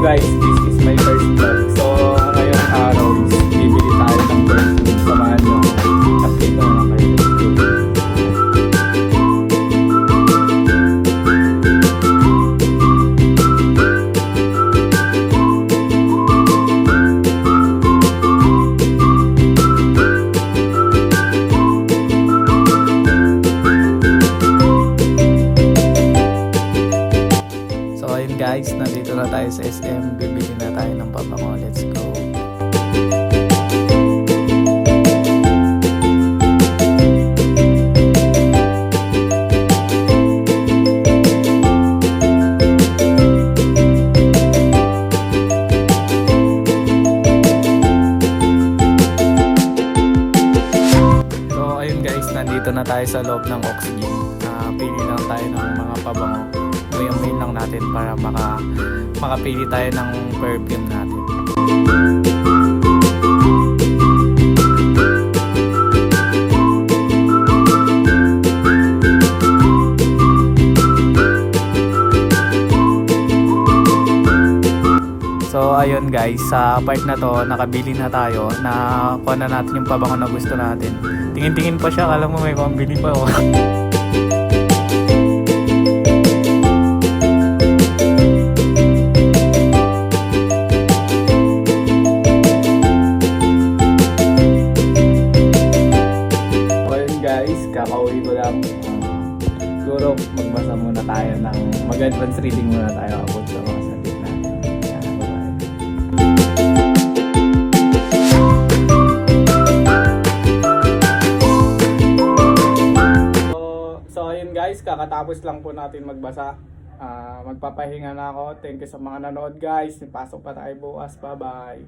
guys, this is my first vlog. So ngayong araw is bibili tayo ng perfume. Samahan nyo. Kasi ito na lang kayo. Guys, nandito na tayo sa SM. Bibili na tayo ng pabango. Let's go. So ayun guys, nandito na tayo sa loob ng Oxygen. Pili lang tayo ng mga pabango. Yung mail lang natin para makapili tayo ng perfume natin. So ayun guys, sa part na to nakabili na tayo, nakuha na natin yung pabango na gusto natin. Tingin-tingin pa siya, alam mo may pambili pa oh. Kakauwi ko lang. Siguro magbasa muna tayo ng mag-advance reading muna tayo about sa mga salit natin. So ayun guys, kakatapos lang po natin magbasa. Magpapahinga na ako. Thank you sa mga nanood guys. Pasok pa tayo bukas. Bye bye.